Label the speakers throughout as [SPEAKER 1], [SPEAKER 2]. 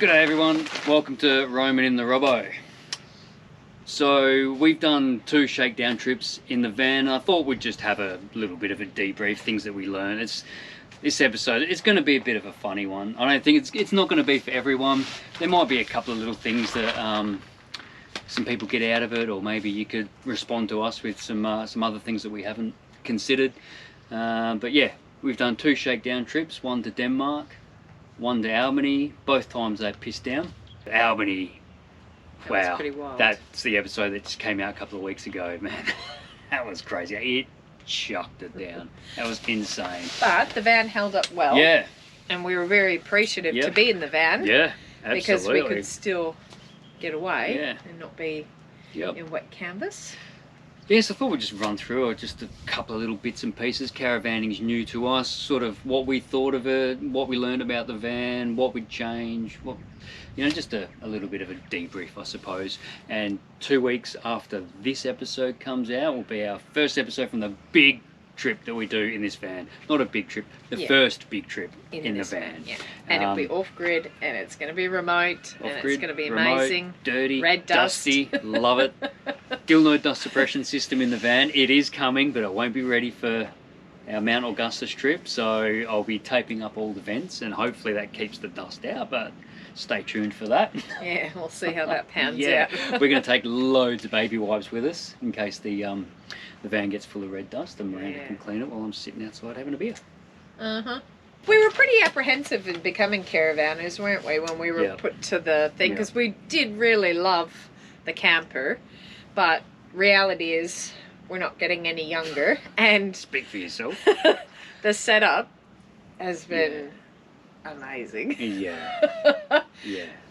[SPEAKER 1] G'day everyone, welcome to Roaming in the Robbo. So we've done 2 shakedown trips in the van. I thought we'd just have a little bit of a debrief, things that we learned. This episode, it's going to be a bit of a funny one. I don't think it's not going to be for everyone. There might be a couple of little things that some people get out of it, or maybe you could respond to us with some other things that we haven't considered. But yeah, we've done 2 shakedown trips, one to Denmark, one to Albany. Both times they pissed down. Albany,
[SPEAKER 2] That was pretty wild.
[SPEAKER 1] That's the episode that just came out a couple of weeks ago, man. That was crazy. It chucked it down. That was insane.
[SPEAKER 2] But the van held up well.
[SPEAKER 1] Yeah.
[SPEAKER 2] And we were very appreciative to be in the van.
[SPEAKER 1] Yeah, absolutely.
[SPEAKER 2] Because we could still get away and not be in wet canvas.
[SPEAKER 1] Yes, I thought we'd just run through just a couple of little bits and pieces. Caravanning's new to us, sort of what we thought of it, what we learned about the van, what we'd change, just a little bit of a debrief, I suppose. And 2 weeks after this episode comes out will be our first episode from the big trip that we do in this van. Not a big trip, the first big trip in the van.
[SPEAKER 2] Yeah. And it'll be off-grid, and it's going to be remote, and it's going to be
[SPEAKER 1] remote,
[SPEAKER 2] amazing.
[SPEAKER 1] Dirty,
[SPEAKER 2] red dust.
[SPEAKER 1] dusty, love it. Still no dust suppression system in the van. It is coming, but it won't be ready for our Mount Augustus trip, so I'll be taping up all the vents, and hopefully that keeps the dust out, but stay tuned for that.
[SPEAKER 2] Yeah, we'll see how that pans out.
[SPEAKER 1] We're going to take loads of baby wipes with us in case the van gets full of red dust, and Miranda can clean it while I'm sitting outside having a beer.
[SPEAKER 2] We were pretty apprehensive in becoming caravanners, weren't we, when we were put to the thing, because we did really love the camper, but reality is we're not getting any younger, and
[SPEAKER 1] speak for yourself.
[SPEAKER 2] the setup has been amazing.
[SPEAKER 1] Yeah.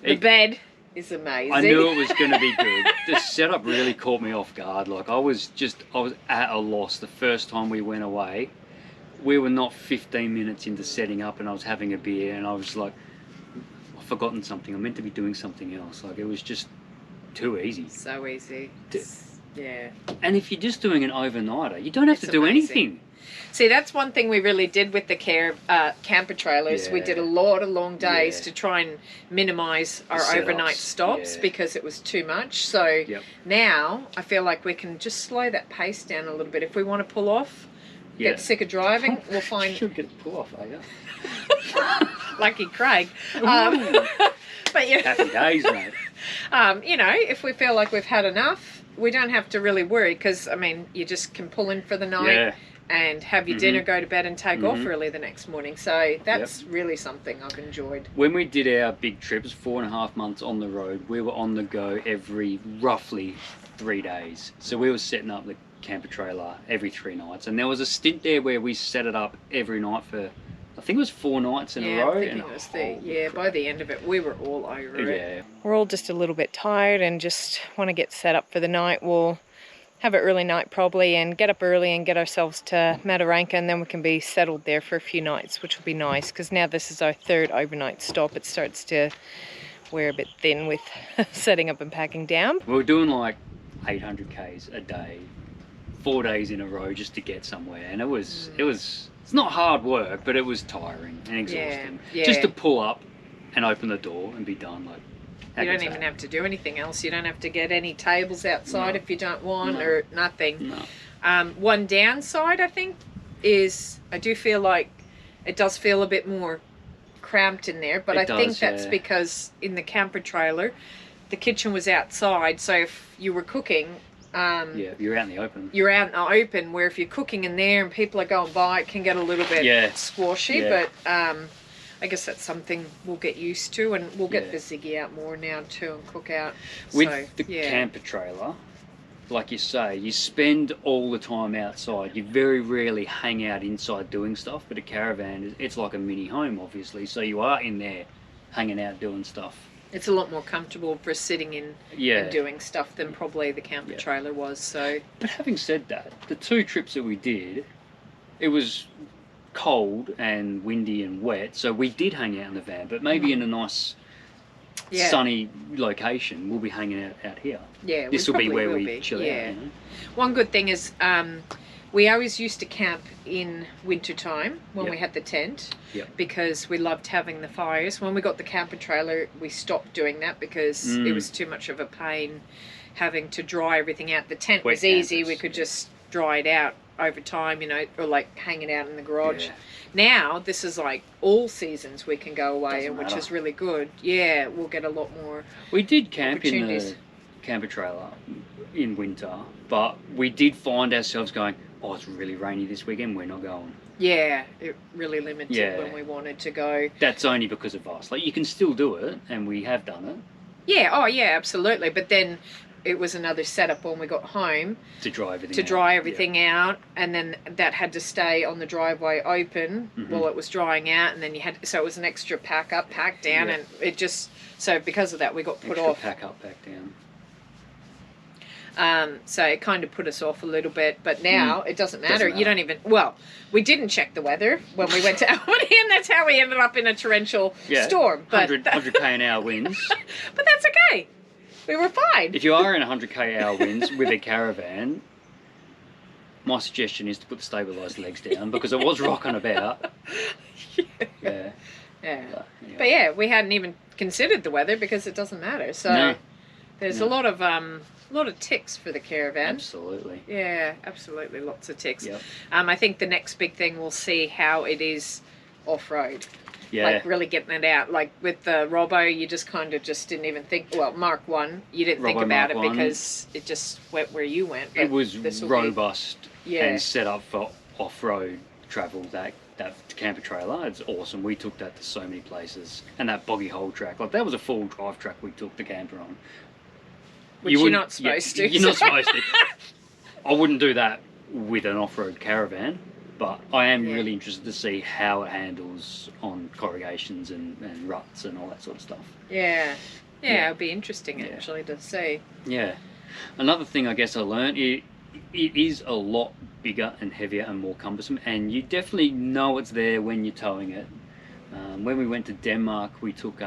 [SPEAKER 2] The bed is amazing.
[SPEAKER 1] I knew it was going to be good. The setup really caught me off guard. Like I was at a loss the first time we went away. We were not 15 minutes into setting up, and I was having a beer, and I was like, I've forgotten something. I'm meant to be doing something else. Like it was just too easy.
[SPEAKER 2] So easy. Yeah.
[SPEAKER 1] And if you're just doing an overnighter, you don't have to do anything.
[SPEAKER 2] See, that's one thing we really did with the camper trailers. We did a lot of long days to try and minimise our overnight stops because it was too much. So now I feel like we can just slow that pace down a little bit. If we want to pull off, get sick of driving, we'll find...
[SPEAKER 1] You should get a pull off, are you?
[SPEAKER 2] Lucky Craig. But
[SPEAKER 1] happy days, mate.
[SPEAKER 2] If we feel like we've had enough, we don't have to really worry, because, I mean, you just can pull in for the night and have your dinner, go to bed and take off early the next morning. So that's really something I've enjoyed.
[SPEAKER 1] When we did our big trips, 4.5 months on the road, we were on the go every roughly 3 days. So we were setting up the camper trailer every 3 nights. And there was a stint there where we set it up every night for, I think it was 4 nights in a row.
[SPEAKER 2] I think it was by the end of it, we were all over it. We're all just a little bit tired and just want to get set up for the night. We'll have an early night probably and get up early and get ourselves to Mataranka, and then we can be settled there for a few nights, which will be nice, because now this is our 3rd overnight stop. It starts to wear a bit thin with setting up and packing down.
[SPEAKER 1] We were doing like 800 Ks a day, 4 days in a row just to get somewhere, and it's not hard work, but it was tiring and exhausting. Just to pull up and open the door and be done. Like,
[SPEAKER 2] you don't even have to do anything else. You don't have to get any tables outside if you don't want, or nothing. One downside, I think, is I do feel like it does feel a bit more cramped in there, but I think that's because in the camper trailer, the kitchen was outside, so if you were cooking...
[SPEAKER 1] you're out in the open.
[SPEAKER 2] You're out in the open, where if you're cooking in there and people are going by, it can get a little bit squashy, but I guess that's something we'll get used to, and we'll get the Ziggy out more now too and cook out.
[SPEAKER 1] With the camper trailer, like you say, you spend all the time outside. You very rarely hang out inside doing stuff, but a caravan, it's like a mini home, obviously, so you are in there hanging out doing stuff.
[SPEAKER 2] It's a lot more comfortable for sitting in and doing stuff than probably the camper trailer was. So,
[SPEAKER 1] but having said that, the 2 trips that we did, it was cold and windy and wet, so we did hang out in the van, but maybe in a nice sunny location we'll be hanging out here. This will be where we chill out.
[SPEAKER 2] One good thing is We always used to camp in winter time when
[SPEAKER 1] Yep.
[SPEAKER 2] we had the tent,
[SPEAKER 1] Yep.
[SPEAKER 2] because we loved having the fires. When we got the camper trailer, we stopped doing that because it was too much of a pain having to dry everything out. The tent
[SPEAKER 1] Wet
[SPEAKER 2] was easy.
[SPEAKER 1] campers,
[SPEAKER 2] We could
[SPEAKER 1] yeah.
[SPEAKER 2] just dry it out over time, you know, or like hanging out in the garage.
[SPEAKER 1] Yeah.
[SPEAKER 2] Now, this is like all seasons we can go away,
[SPEAKER 1] Doesn't
[SPEAKER 2] which
[SPEAKER 1] matter.
[SPEAKER 2] is really good. Yeah, we'll get a lot more.
[SPEAKER 1] We did camp in the
[SPEAKER 2] Opportunities.
[SPEAKER 1] camper trailer in winter, but we did find ourselves going, oh, it's really rainy this weekend, we're not going.
[SPEAKER 2] Yeah, it really limited
[SPEAKER 1] Yeah.
[SPEAKER 2] when we wanted to go.
[SPEAKER 1] That's only because of us. Like, you can still do it, and we have done it,
[SPEAKER 2] Yeah, oh yeah, absolutely. But then it was another setup when we got home
[SPEAKER 1] to dry everything
[SPEAKER 2] to
[SPEAKER 1] out.
[SPEAKER 2] dry
[SPEAKER 1] Yeah.
[SPEAKER 2] everything out, and then that had to stay on the driveway open while it was drying out, and then you had, so it was an extra pack up, pack down,
[SPEAKER 1] Yeah.
[SPEAKER 2] and it just, so because of that we got put
[SPEAKER 1] Extra
[SPEAKER 2] off.
[SPEAKER 1] pack up, pack down.
[SPEAKER 2] So it kind of put us off a little bit, but now it doesn't matter.
[SPEAKER 1] Doesn't
[SPEAKER 2] You
[SPEAKER 1] matter.
[SPEAKER 2] don't even, well, we didn't check the weather when we went to Albany, and that's how we ended up in a torrential
[SPEAKER 1] Yeah,
[SPEAKER 2] storm. But
[SPEAKER 1] 100 k an hour winds.
[SPEAKER 2] but that's okay. We were fine.
[SPEAKER 1] If you are in 100 k hour winds with a caravan, my suggestion is to put the stabilised legs down, because it was rocking about. Yeah.
[SPEAKER 2] Yeah.
[SPEAKER 1] But, anyway.
[SPEAKER 2] But yeah, we hadn't even considered the weather because it doesn't matter. So
[SPEAKER 1] No.
[SPEAKER 2] there's
[SPEAKER 1] No.
[SPEAKER 2] a lot of ticks for the caravan.
[SPEAKER 1] Absolutely.
[SPEAKER 2] Yeah, absolutely, lots of ticks.
[SPEAKER 1] Yep.
[SPEAKER 2] I think the next big thing we'll see how it is off road.
[SPEAKER 1] Yeah.
[SPEAKER 2] Like really getting it out. Like with the Robo, you just kind of just didn't even think. Well, Mark 1, you didn't think
[SPEAKER 1] Robo
[SPEAKER 2] about
[SPEAKER 1] Mark
[SPEAKER 2] it
[SPEAKER 1] 1.
[SPEAKER 2] because it just went where you went.
[SPEAKER 1] It
[SPEAKER 2] but
[SPEAKER 1] was
[SPEAKER 2] this will
[SPEAKER 1] robust
[SPEAKER 2] Yeah.
[SPEAKER 1] and set up for off-road travel. That camper trailer, it's awesome. We took that to so many places, and that boggy hole track, like that was a full drive track we took the camper on.
[SPEAKER 2] Which you're
[SPEAKER 1] wouldn't-
[SPEAKER 2] not supposed to.
[SPEAKER 1] You're not supposed to. I wouldn't do that with an off-road caravan, but I am
[SPEAKER 2] Yeah.
[SPEAKER 1] really interested to see how it handles on corrugations and ruts and all that sort of stuff.
[SPEAKER 2] Yeah.
[SPEAKER 1] Yeah.
[SPEAKER 2] Yeah, it'll be interesting
[SPEAKER 1] Yeah.
[SPEAKER 2] actually to see.
[SPEAKER 1] Yeah. Another thing I guess I learned, it is a lot bigger and heavier and more cumbersome, and you definitely know it's there when you're towing it. When we went to Denmark, we took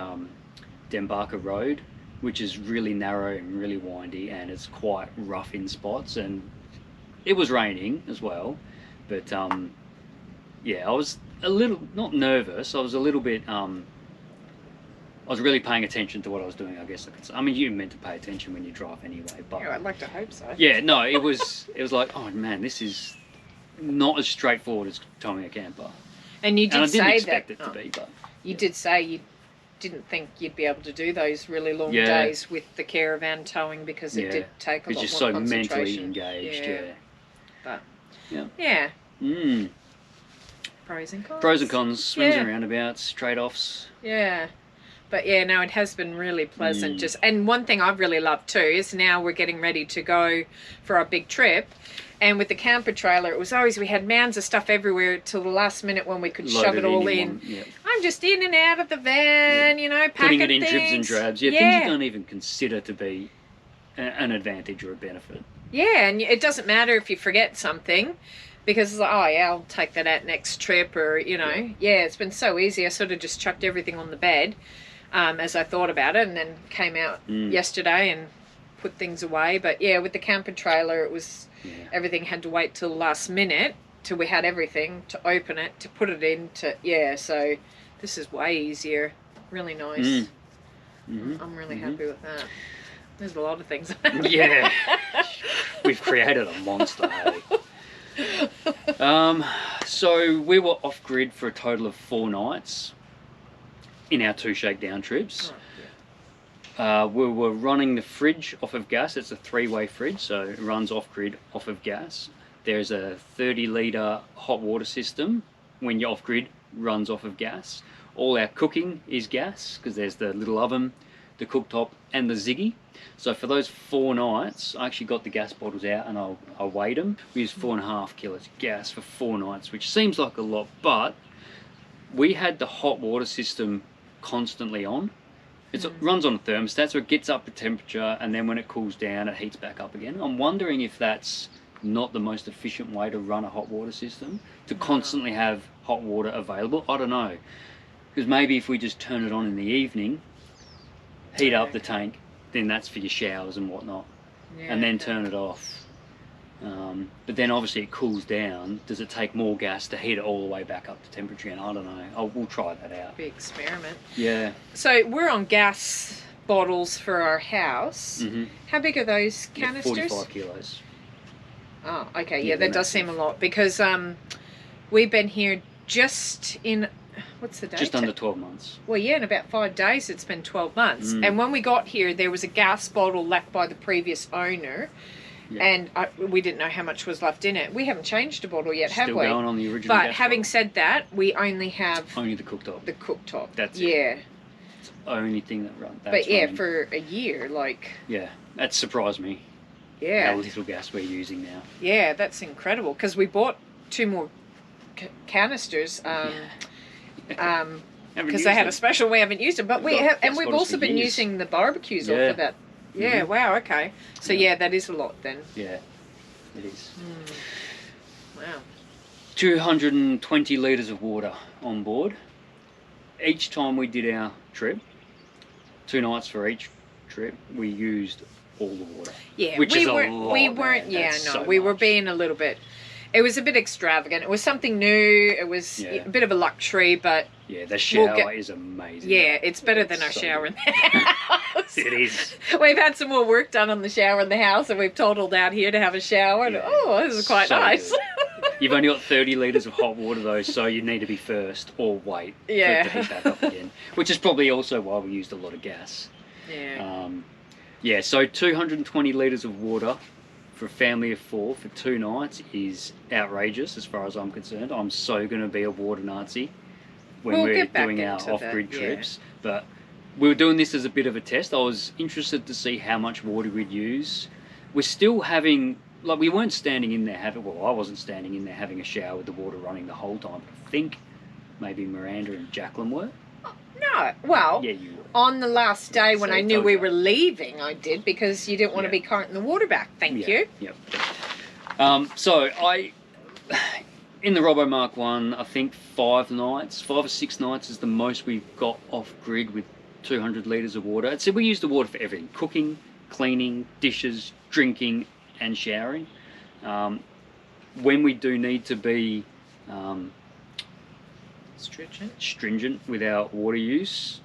[SPEAKER 1] Denmarker Road, which is really narrow and really windy, and it's quite rough in spots, and it was raining as well. But yeah, I was a little, not nervous, I was a little bit I was really paying attention to what I was doing, I guess I could say. I mean, you're meant to pay attention when you drive anyway, but
[SPEAKER 2] Yeah, I'd like to hope so.
[SPEAKER 1] yeah, no, it was like, oh man, this is not as straightforward as towing a camper.
[SPEAKER 2] And you did
[SPEAKER 1] And I didn't
[SPEAKER 2] say
[SPEAKER 1] expect
[SPEAKER 2] that
[SPEAKER 1] it to be, but
[SPEAKER 2] you did say you didn't think you'd be able to do those really long
[SPEAKER 1] Yeah.
[SPEAKER 2] days with the caravan towing because it
[SPEAKER 1] Yeah.
[SPEAKER 2] did take a lot
[SPEAKER 1] because
[SPEAKER 2] more
[SPEAKER 1] you're so mentally
[SPEAKER 2] concentration.
[SPEAKER 1] engaged.
[SPEAKER 2] Yeah.
[SPEAKER 1] Yeah.
[SPEAKER 2] But
[SPEAKER 1] Yeah.
[SPEAKER 2] yeah,
[SPEAKER 1] Mm.
[SPEAKER 2] pros and cons.
[SPEAKER 1] Pros and cons, swings
[SPEAKER 2] Yeah.
[SPEAKER 1] and roundabouts, trade-offs.
[SPEAKER 2] Yeah. But yeah, no, it has been really pleasant.
[SPEAKER 1] Mm.
[SPEAKER 2] Just, and one thing I've really loved too is now we're getting ready to go for our big trip. And with the camper trailer, it was always, we had mounds of stuff everywhere till the last minute when we could shove
[SPEAKER 1] Loaded
[SPEAKER 2] it all
[SPEAKER 1] in
[SPEAKER 2] in.
[SPEAKER 1] one, yeah.
[SPEAKER 2] I'm just in and out of the van, you know, packing
[SPEAKER 1] Putting it in dribs and
[SPEAKER 2] things.
[SPEAKER 1] drabs. Yeah, things you don't even consider to be an advantage or a benefit.
[SPEAKER 2] Yeah, and it doesn't matter if you forget something because it's like, oh yeah, I'll take that out next trip, or, you know. Yeah, it's been so easy. I sort of just chucked everything on the bed as I thought about it, and then came out yesterday and put things away. But yeah, with the camper trailer, it was, everything had to wait till the last minute till we had everything to open it, to put it in, to, yeah, so this is way easier. Really nice. I'm really happy with that. There's a lot of things.
[SPEAKER 1] Yeah. We've created a monster, hey? So we were off-grid for a total of 4 nights in our 2 shakedown trips. We were running the fridge off of gas. It's a 3-way fridge, so it runs off-grid off of gas. There's a 30-litre hot water system. When you're off-grid, runs off of gas. All our cooking is gas, because there's the little oven, the cooktop, and the Ziggy. So for those 4 nights, I actually got the gas bottles out and I weighed them. We used 4.5 kilos of gas for 4 nights, which seems like a lot, but we had the hot water system constantly on. It runs on a thermostat, so it gets up the temperature, and then when it cools down, it heats back up again. I'm wondering if that's not the most efficient way to run a hot water system, to constantly have hot water available. I don't know, because maybe if we just turn it on in the evening, heat up the tank, then that's for your showers and whatnot, and then turn it off. But then obviously it cools down. Does it take more gas to heat it all the way back up to temperature? And I don't know. We'll try that out.
[SPEAKER 2] Big experiment.
[SPEAKER 1] Yeah.
[SPEAKER 2] So we're on gas bottles for our house. How big are those canisters?
[SPEAKER 1] 45 kilos.
[SPEAKER 2] Oh, okay. Yeah, that does seem a lot because we've been here just in, what's the date?
[SPEAKER 1] Just under 12 months.
[SPEAKER 2] Well, yeah, in about 5 days it's been 12 months. And when we got here, there was a gas bottle left by the previous owner. Yeah. And we didn't know how much was left in it. We haven't changed a bottle yet, have we?
[SPEAKER 1] Still going on the original
[SPEAKER 2] But
[SPEAKER 1] gas
[SPEAKER 2] having
[SPEAKER 1] bottle.
[SPEAKER 2] said that, we only have...
[SPEAKER 1] Only the cooktop.
[SPEAKER 2] The cooktop.
[SPEAKER 1] That's it.
[SPEAKER 2] Yeah.
[SPEAKER 1] It's the only thing that runs.
[SPEAKER 2] But yeah, for a year, like...
[SPEAKER 1] Yeah, that surprised me.
[SPEAKER 2] Yeah.
[SPEAKER 1] How little gas we're using now.
[SPEAKER 2] Yeah, that's incredible. Because we bought 2 more canisters. Because they had a special, we haven't used them. But we've also been using the barbecues off of that. Yeah, wow, okay. So yeah, that is a lot then.
[SPEAKER 1] Yeah, it is.
[SPEAKER 2] Wow.
[SPEAKER 1] 220 litres of water on board. Each time we did our trip, 2 nights for each trip, we used all the water.
[SPEAKER 2] Yeah,
[SPEAKER 1] which
[SPEAKER 2] we
[SPEAKER 1] is
[SPEAKER 2] weren't.
[SPEAKER 1] a lot,
[SPEAKER 2] we weren't.
[SPEAKER 1] man.
[SPEAKER 2] Yeah,
[SPEAKER 1] That's
[SPEAKER 2] no,
[SPEAKER 1] so
[SPEAKER 2] we were
[SPEAKER 1] much.
[SPEAKER 2] being a little bit. It was a bit extravagant. It was something new. It was a bit of a luxury, but
[SPEAKER 1] yeah, the shower is amazing.
[SPEAKER 2] Yeah, it's better than our shower in the house.
[SPEAKER 1] It is.
[SPEAKER 2] We've had some more work done on the shower in the house, and we've toddled out here to have a shower. And, oh, this is quite nice.
[SPEAKER 1] You've only got 30 litres of hot water though, so you need to be first or wait for it to heat back up again. Which is probably also why we used a lot of gas.
[SPEAKER 2] Yeah.
[SPEAKER 1] Yeah, so 220 litres of water for a family of 4 for 2 nights is outrageous as far as I'm concerned. I'm so going to be a water Nazi when we're doing our off-grid trips. But we were doing this as a bit of a test. I was interested to see how much water we'd use. We're still having, like, we weren't standing in there having, well, I wasn't standing in there having a shower with the water running the whole time. I think maybe Miranda and Jacqueline were.
[SPEAKER 2] No, well,
[SPEAKER 1] yeah, you were.
[SPEAKER 2] On the last day when I knew we were leaving, I did, because you didn't want to be carting the water back. Thank you.
[SPEAKER 1] Yep. So in the Robo Mark 1, I think 5 or 6 nights is the most we've got off grid with 200 litres of water. So we use the water for everything: cooking, cleaning, dishes, drinking, and showering. When we do need to be stringent with our water use,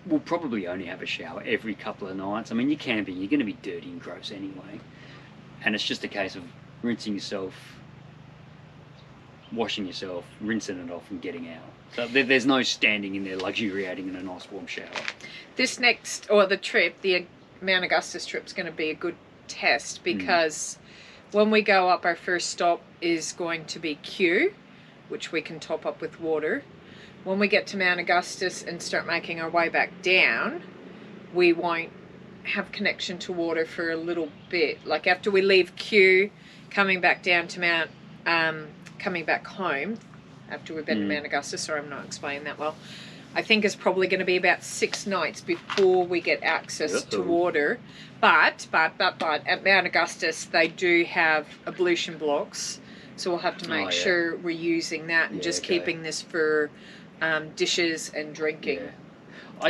[SPEAKER 1] we'll probably only have a shower every couple of nights. I mean, you're going to be dirty and gross anyway. And it's just a case of rinsing yourself, washing yourself, rinsing it off and getting out. So there's no standing in there luxuriating in a nice warm shower.
[SPEAKER 2] This next, or the trip, the Mount Augustus trip's going to be a good test, because when we go up, our first stop is going to be Kew, which we can top up with water. When we get to Mount Augustus and start making our way back down, we won't have connection to water for a little bit. Like after we leave Kew, coming back down to coming back home, after we've been to Mount Augustus, sorry, I'm not explaining that well, I think it's probably going to be about 6 nights before we get access to water. But at Mount Augustus, they do have ablution blocks, so we'll have to make sure we're using that and just keeping this for dishes and drinking.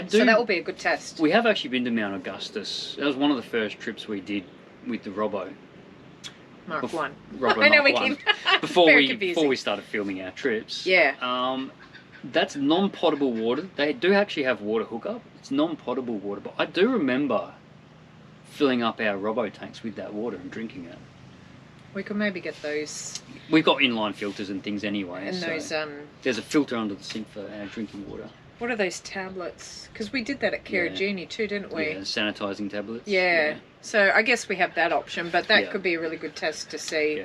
[SPEAKER 2] So that will be a good test.
[SPEAKER 1] We have actually been to Mount Augustus. That was one of the first trips we did with the Robo.
[SPEAKER 2] Mark 1.
[SPEAKER 1] Robo
[SPEAKER 2] I know
[SPEAKER 1] Mark
[SPEAKER 2] we
[SPEAKER 1] 1.
[SPEAKER 2] keep
[SPEAKER 1] before we started filming our trips.
[SPEAKER 2] Yeah.
[SPEAKER 1] That's non-potable water. They do actually have water hookup. It's non-potable water, but I do remember filling up our Robo tanks with that water and drinking it.
[SPEAKER 2] We could maybe get those.
[SPEAKER 1] We've got inline filters and things anyway.
[SPEAKER 2] And
[SPEAKER 1] so
[SPEAKER 2] those
[SPEAKER 1] there's a filter under the sink for our drinking water.
[SPEAKER 2] What are those tablets? Because we did that at Caragini too, didn't we?
[SPEAKER 1] Yeah, sanitising tablets.
[SPEAKER 2] Yeah. So I guess we have that option, but that could be a really good test to see.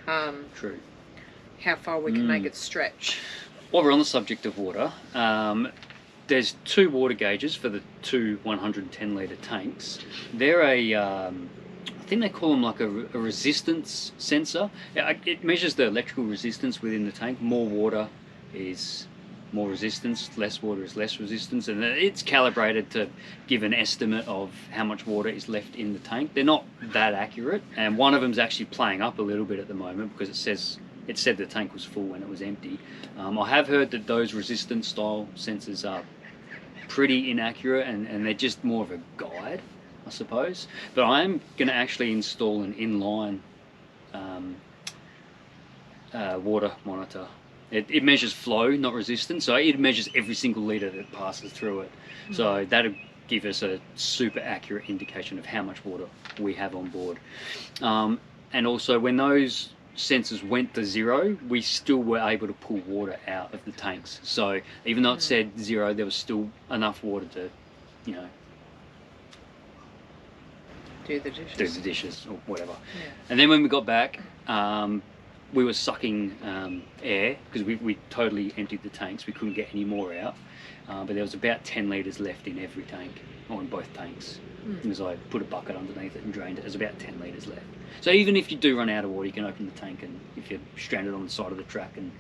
[SPEAKER 1] True.
[SPEAKER 2] How far we can make it stretch.
[SPEAKER 1] While we're on the subject of water, there's 2 water gauges for the 2 110 litre tanks. They're I think they call them like a resistance sensor. It measures the electrical resistance within the tank. More water is more resistance, less water is less resistance, and it's calibrated to give an estimate of how much water is left in the tank. They're not that accurate, and one of them's actually playing up a little bit at the moment because it said the tank was full when it was empty. I have heard that those resistance style sensors are pretty inaccurate, and they're just more of a guide, I suppose. But I am going to actually install an inline water monitor. It measures flow, not resistance, so it measures every single litre that passes through it. So that'll give us a super accurate indication of how much water we have on board. And also when those sensors went to 0, we still were able to pull water out of the tanks. So even though it said 0, there was still enough water to, you know,
[SPEAKER 2] do the
[SPEAKER 1] dishes or whatever. And then when we got back, we were sucking air because we totally emptied the tanks. We couldn't get any more out, but there was about 10 litres left in every tank, or in both tanks. As I put a bucket underneath it and drained it, there's about 10 litres left. So even if you do run out of water, you can open the tank, and if you're stranded on the side of the track and,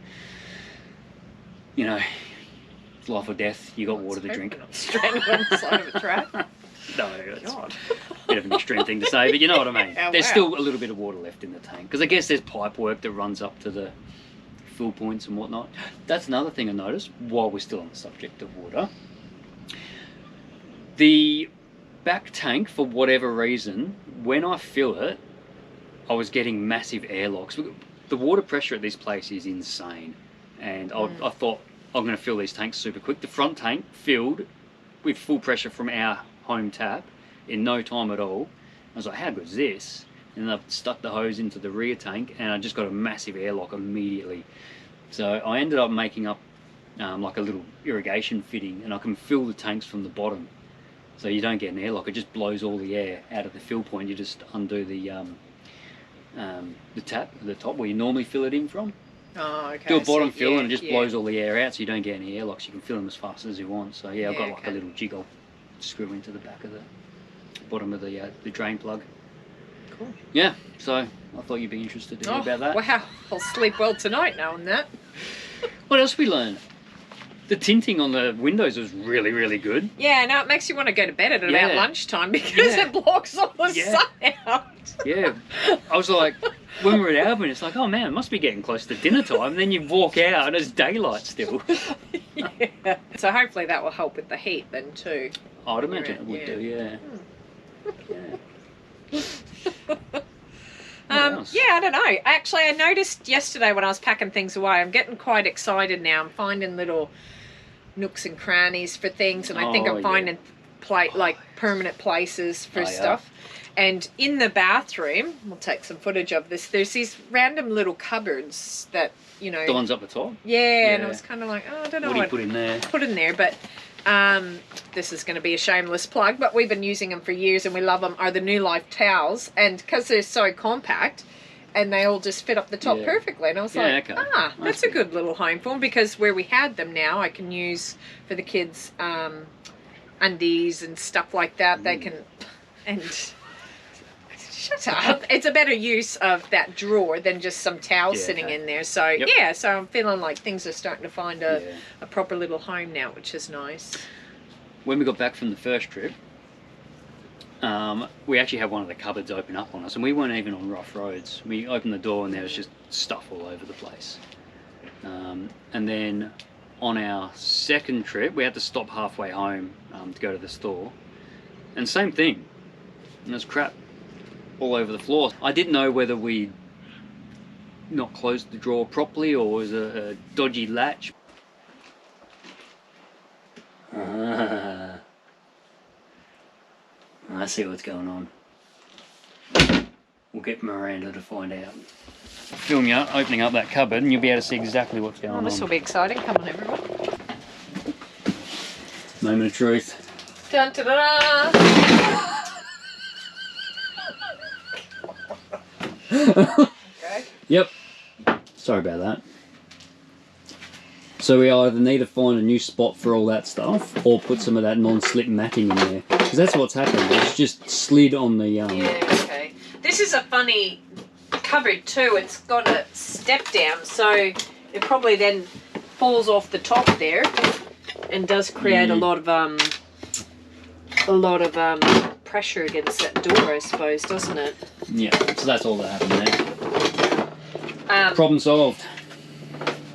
[SPEAKER 1] you know, it's life or death, you got water to drink.
[SPEAKER 2] Not stranded on the side of a track.
[SPEAKER 1] No, that's a bit of an extreme thing to say, but you know what I mean. There's still a little bit of water left in the tank, because I guess there's pipe work that runs up to the fill points and whatnot. That's another thing I noticed while we're still on the subject of water. The back tank, for whatever reason, when I fill it, I was getting massive airlocks. The water pressure at this place is insane, and I thought I'm going to fill these tanks super quick. The front tank filled with full pressure from our home tap in no time at all. I was like, how good is this? And then I stuck the hose into the rear tank, and I just got a massive airlock immediately. So I ended up making up like a little irrigation fitting, and I can fill the tanks from the bottom. So you don't get an airlock, it just blows all the air out of the fill point. You just undo the tap at the top where you normally fill it in from.
[SPEAKER 2] Oh, okay.
[SPEAKER 1] Do a bottom fill, and it just blows all the air out, so you don't get any airlocks. You can fill them as fast as you want. So yeah, I've got like a little jig I'll screw into the back of the bottom of the drain plug.
[SPEAKER 2] Cool.
[SPEAKER 1] Yeah, so I thought you'd be interested to hear about that.
[SPEAKER 2] Wow, I'll sleep well tonight knowing that.
[SPEAKER 1] What else we learned? The tinting on the windows was really, really good.
[SPEAKER 2] Yeah, no, it makes you want to go to bed at about lunchtime because it blocks all the sun out.
[SPEAKER 1] Yeah, I was like, when we're at Albion, it's like, oh man, it must be getting close to dinner time. And then you walk out and it's daylight still.
[SPEAKER 2] Yeah. So hopefully that will help with the heat then too.
[SPEAKER 1] I'd imagine it would do, yeah.
[SPEAKER 2] Yeah, I don't know. Actually, I noticed yesterday when I was packing things away, I'm getting quite excited now. I'm finding little nooks and crannies for things, and I think I'm finding like permanent places for stuff. And in the bathroom, we'll take some footage of this, there's these random little cupboards that, you know...
[SPEAKER 1] The ones up the top?
[SPEAKER 2] Yeah, and I was kind of like, oh, I don't know
[SPEAKER 1] what do you put in there?
[SPEAKER 2] Put in there, but this is going to be a shameless plug, but we've been using them for years and we love them, are the Newlyfe towels. And because they're so compact, and they all just fit up the top perfectly. And I was like, that's a good little home for them, because where we had them now, I can use for the kids' undies and stuff like that. They can... and shut up. It's a better use of that drawer than just some towels sitting in there. So yeah, so I'm feeling like things are starting to find a proper little home now, which is nice.
[SPEAKER 1] When we got back from the first trip, we actually had one of the cupboards open up on us, and we weren't even on rough roads. We opened the door and there was just stuff all over the place. And then on our second trip, we had to stop halfway home to go to the store, and same thing, and there's crap all over the floor. I didn't know whether we not closed the drawer properly or was a dodgy latch. I see what's going on. We'll get Miranda to find out. Film you opening up that cupboard and you'll be able to see exactly what's going on.
[SPEAKER 2] This will be exciting. Come on, everyone.
[SPEAKER 1] Moment of truth.
[SPEAKER 2] Dun, da, da, da. Okay.
[SPEAKER 1] Yep. Sorry about that. So we either need to find a new spot for all that stuff, or put some of that non-slip matting in there, because that's what's happened. It's just slid on the. Yeah.
[SPEAKER 2] Okay. This is a funny cupboard too. It's got a step down, so it probably then falls off the top there, and does create a lot of pressure against that door, I suppose, doesn't it?
[SPEAKER 1] Yeah. So that's all that happened there. Problem solved.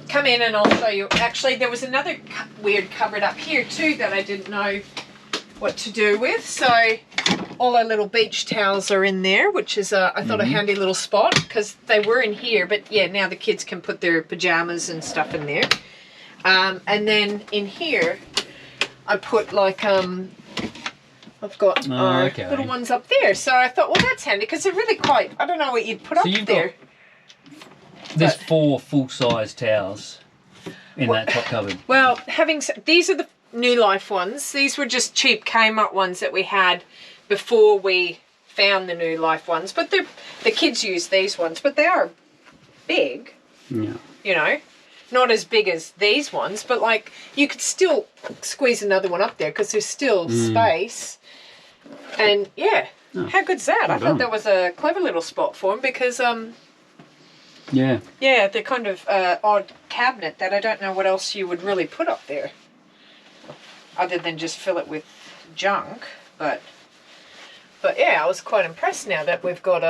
[SPEAKER 2] Come in and I'll show you. Actually, there was another weird cupboard up here too that I didn't know what to do with. So all our little beach towels are in there, which is, I thought, a handy little spot, because they were in here, but yeah, now the kids can put their pajamas and stuff in there. And then in here, I put like, I've got little ones up there. So I thought, well, that's handy, because they're really quite, I don't know what you'd put up there.
[SPEAKER 1] There's 4 full-size towels in that top cupboard.
[SPEAKER 2] Well, these are the Newlyfe ones. These were just cheap Kmart ones that we had before we found the Newlyfe ones. But the kids use these ones, but they are big.
[SPEAKER 1] Yeah.
[SPEAKER 2] You know, not as big as these ones, but like you could still squeeze another one up there because there's still space. And yeah, how good's that? I thought that was a clever little spot for them because yeah, they're kind of odd cabinet that I don't know what else you would really put up there other than just fill it with junk. But yeah, I was quite impressed now that we've got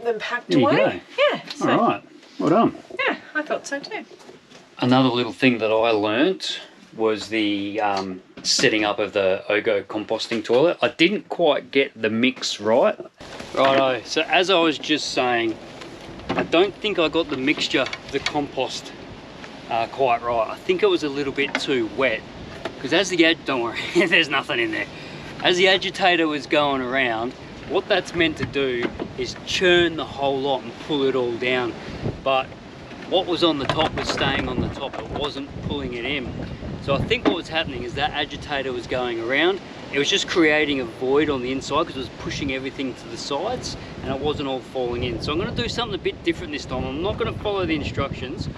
[SPEAKER 2] them packed away. Yeah. So,
[SPEAKER 1] all right, well done.
[SPEAKER 2] Yeah, I thought so too.
[SPEAKER 1] Another little thing that I learnt was the setting up of the Ogo composting toilet. I didn't quite get the mix right. Righto, so as I was just saying, I don't think I got the mixture of the compost quite right. I think it was a little bit too wet, because as the don't worry, there's nothing in there. As the agitator was going around, what that's meant to do is churn the whole lot and pull it all down. But what was on the top was staying on the top. It wasn't pulling it in. So I think what was happening is that agitator was going around. It was just creating a void on the inside because it was pushing everything to the sides and it wasn't all falling in. So I'm going to do something a bit different this time. I'm not going to follow the instructions.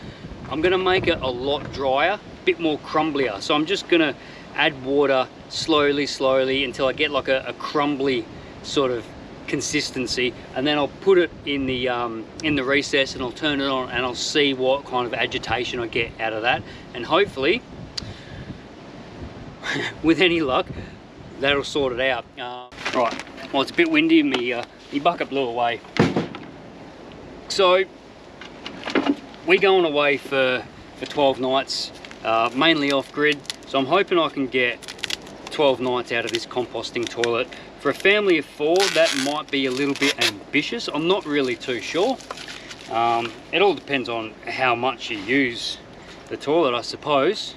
[SPEAKER 1] I'm going to make it a lot drier, a bit more crumblier. So I'm just going to add water slowly until I get like a crumbly sort of consistency, and then I'll put it in the recess and I'll turn it on and I'll see what kind of agitation I get out of that, and hopefully with any luck that'll sort it out. Right, well, it's a bit windy and my bucket blew away, so we're going away for 12 nights, mainly off grid. So I'm hoping I can get 12 nights out of this composting toilet. For a family of 4, that might be a little bit ambitious. I'm not really too sure. It all depends on how much you use the toilet, I suppose.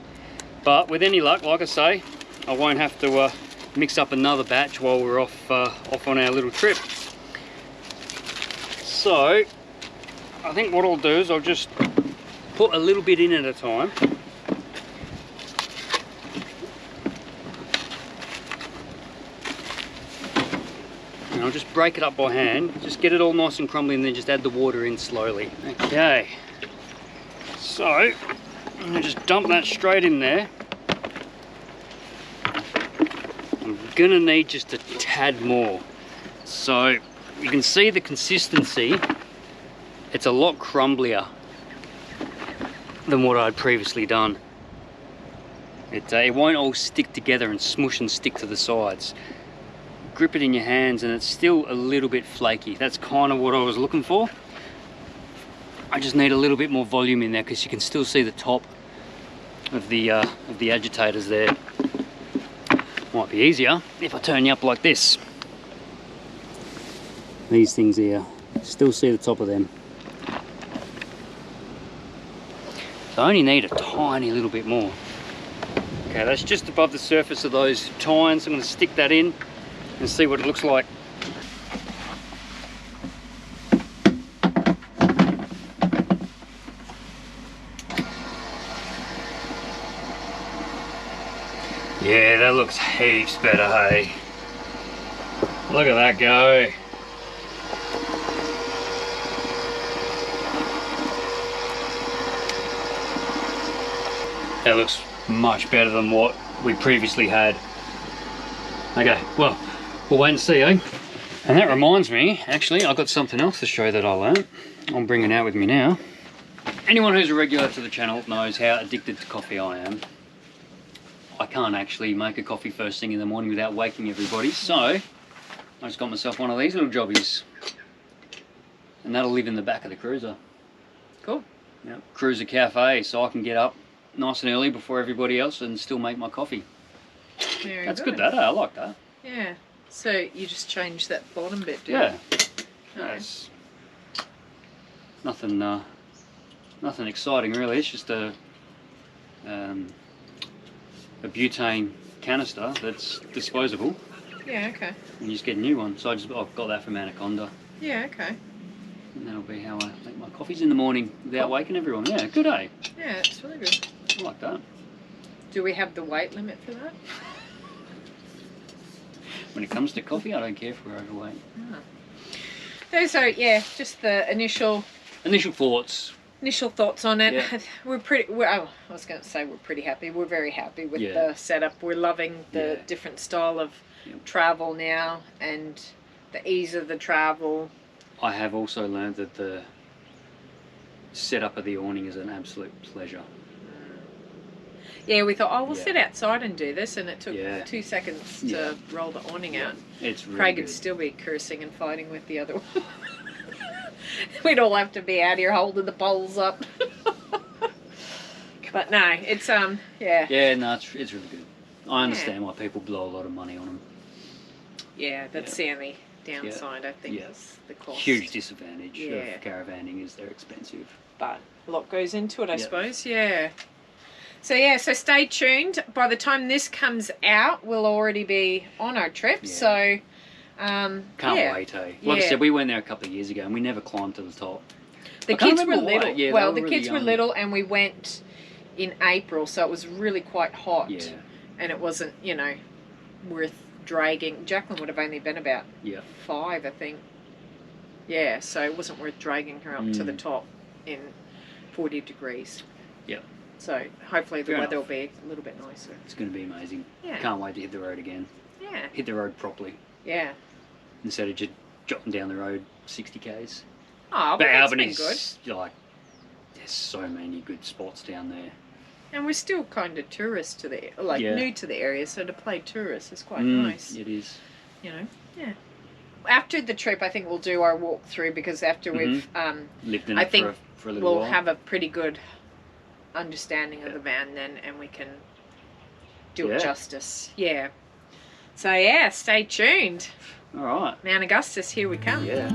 [SPEAKER 1] But with any luck, like I say, I won't have to mix up another batch while we're off on our little trip. So I think what I'll do is I'll just put a little bit in at a time. And I'll just break it up by hand, just get it all nice and crumbly, and then just add the water in slowly. Okay, so I'm gonna just dump that straight in there. I'm gonna need just a tad more. So you can see the consistency, it's a lot crumblier than what I'd previously done. It won't all stick together and smush and stick to the sides. Grip it in your hands and it's still a little bit flaky. That's kind of what I was looking for. I just need a little bit more volume in there because you can still see the top of the agitators there. Might be easier if I turn you up like this. These things here, still see the top of them. So I only need a tiny little bit more. Okay, that's just above the surface of those tines. I'm going to stick that in and see what it looks like. Yeah, that looks heaps better, hey. Look at that go. That looks much better than what we previously had. Okay, well, we'll wait and see, eh? And that reminds me, actually, I've got something else to show that I learned. I'll bring it out with me now. Anyone who's a regular to the channel knows how addicted to coffee I am. I can't actually make a coffee first thing in the morning without waking everybody, so I just got myself one of these little jobbies. And that'll live in the back of the cruiser.
[SPEAKER 2] Cool.
[SPEAKER 1] Yep. Cruiser cafe, so I can get up nice and early before everybody else and still make my coffee.
[SPEAKER 2] Very
[SPEAKER 1] That's good, that, I like that.
[SPEAKER 2] Yeah. So you just change that bottom bit, do you?
[SPEAKER 1] Yeah.
[SPEAKER 2] Nice.
[SPEAKER 1] Nothing, nothing exciting really. It's just a butane canister that's disposable.
[SPEAKER 2] Yeah. Okay.
[SPEAKER 1] And you just get a new one. So I've got that from Anaconda.
[SPEAKER 2] Yeah. Okay.
[SPEAKER 1] And that'll be how I make my coffees in the morning without waking everyone. Yeah, good, eh?
[SPEAKER 2] Yeah, it's really good.
[SPEAKER 1] I like that.
[SPEAKER 2] Do we have the weight limit for that?
[SPEAKER 1] When it comes to coffee, I don't care if we're overweight.
[SPEAKER 2] Oh. So yeah, just the initial
[SPEAKER 1] thoughts.
[SPEAKER 2] Initial thoughts on it.
[SPEAKER 1] Yeah.
[SPEAKER 2] I was going to say we're pretty happy. We're very happy with the setup. We're loving the different style of travel now and the ease of the travel.
[SPEAKER 1] I have also learned that the setup of the awning is an absolute pleasure.
[SPEAKER 2] Yeah, we thought, oh, we'll sit outside and do this, and it took 2 seconds to roll the awning out.
[SPEAKER 1] It's really
[SPEAKER 2] Craig
[SPEAKER 1] good.
[SPEAKER 2] would still be cursing and fighting with the other one. We'd all have to be out here holding the poles up. But no, it's yeah.
[SPEAKER 1] Yeah, no, it's really good. I understand why people blow a lot of money on them.
[SPEAKER 2] Yeah, that's the only downside, I think, is the cost.
[SPEAKER 1] Huge disadvantage of caravanning is they're expensive.
[SPEAKER 2] But a lot goes into it, I suppose. Yeah. So so stay tuned. By the time this comes out, we'll already be on our trip. Yeah. So
[SPEAKER 1] can't wait, eh? Like I said, we went there a couple of years ago and we never climbed to the top.
[SPEAKER 2] The kids were little. Yeah, well, the kids were little, and we went in April, so it was really quite hot. Yeah. And it wasn't, you know, worth dragging. Jacqueline would have only been about 5, I think. Yeah, so it wasn't worth dragging her up to the top in 40 degrees.
[SPEAKER 1] Yeah.
[SPEAKER 2] So hopefully the weather will be a little bit nicer.
[SPEAKER 1] It's going to be amazing.
[SPEAKER 2] Yeah.
[SPEAKER 1] Can't wait to hit the road again.
[SPEAKER 2] Yeah.
[SPEAKER 1] Hit the road properly.
[SPEAKER 2] Yeah.
[SPEAKER 1] Instead of just jotting down the road 60 k's.
[SPEAKER 2] Oh, but Albany's
[SPEAKER 1] good. Like, there's so many good spots down there.
[SPEAKER 2] And we're still kind of tourists to the, new to the area, so to play tourists is quite nice.
[SPEAKER 1] It is.
[SPEAKER 2] You know, yeah. After the trip, I think we'll do our walkthrough, because after we've
[SPEAKER 1] lived in it for a little while,
[SPEAKER 2] we'll have a pretty good understanding of the van then, and we can do it justice. Yeah. So yeah, stay tuned.
[SPEAKER 1] All right.
[SPEAKER 2] Mount Augustus, here we come.
[SPEAKER 1] Yeah.